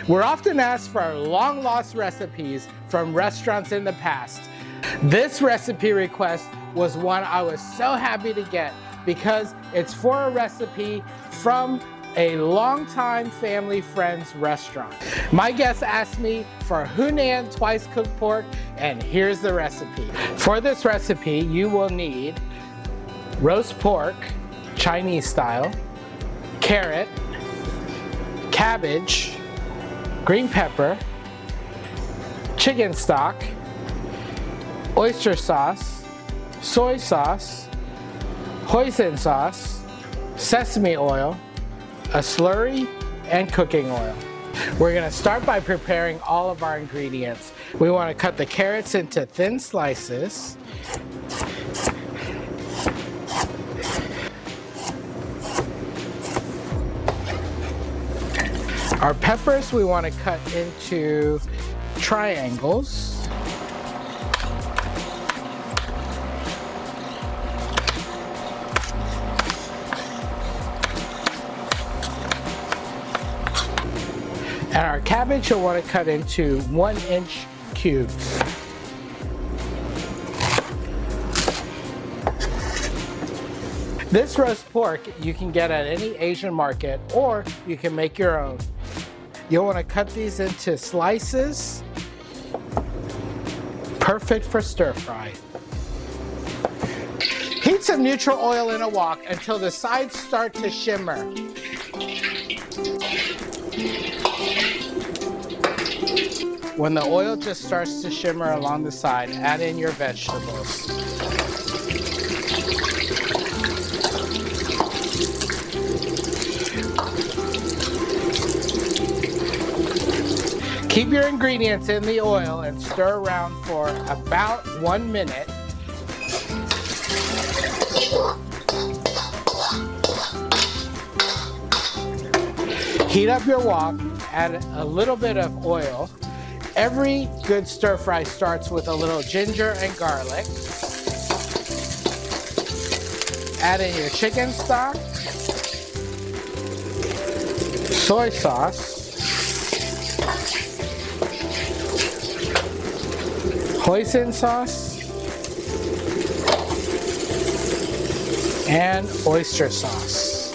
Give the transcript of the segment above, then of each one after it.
We're often asked for long-lost recipes from restaurants in the past. This recipe request was one I was so happy to get because it's for a recipe from a longtime family friend's restaurant. My guest asked me for Hunan twice cooked pork, and here's the recipe. For this recipe, you will need roast pork, Chinese style, carrot, cabbage, green pepper, chicken stock, oyster sauce, soy sauce, hoisin sauce, sesame oil, a slurry, and cooking oil. We're gonna start by preparing all of our ingredients. We wanna cut the carrots into thin slices. Our peppers we wanna cut into triangles. And our cabbage you'll want to cut into 1-inch cubes. This roast pork you can get at any Asian market, or you can make your own. You'll want to cut these into slices, perfect for stir fry. Heat some neutral oil in a wok until the sides start to shimmer. When the oil just starts to shimmer along the side, add in your vegetables. Keep your ingredients in the oil and stir around for about 1 minute. Heat up your wok, add a little bit of oil. Every good stir fry starts with a little ginger and garlic. Add in your chicken stock, soy sauce, hoisin sauce, and oyster sauce.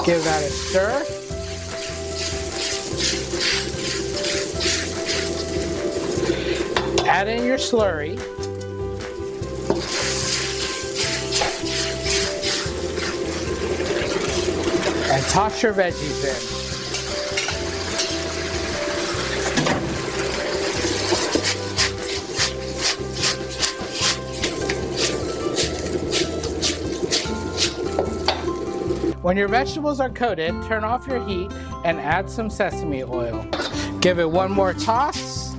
Give that a stir. Add in your slurry. And toss your veggies in. When your vegetables are coated, turn off your heat and add some sesame oil. Give it one more toss,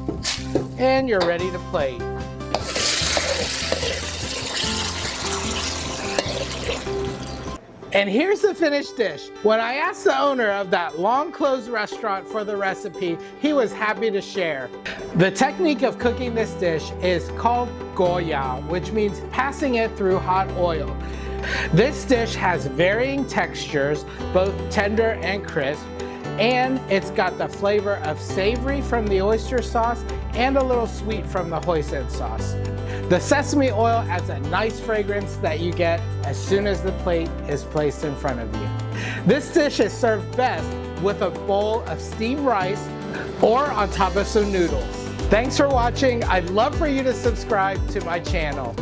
and you're ready to plate. And here's the finished dish. When I asked the owner of that long-closed restaurant for the recipe, he was happy to share. The technique of cooking this dish is called goya, which means passing it through hot oil. This dish has varying textures, both tender and crisp, and it's got the flavor of savory from the oyster sauce and a little sweet from the hoisin sauce. The sesame oil adds a nice fragrance that you get as soon as the plate is placed in front of you. This dish is served best with a bowl of steamed rice or on top of some noodles. Thanks for watching. I'd love for you to subscribe to my channel.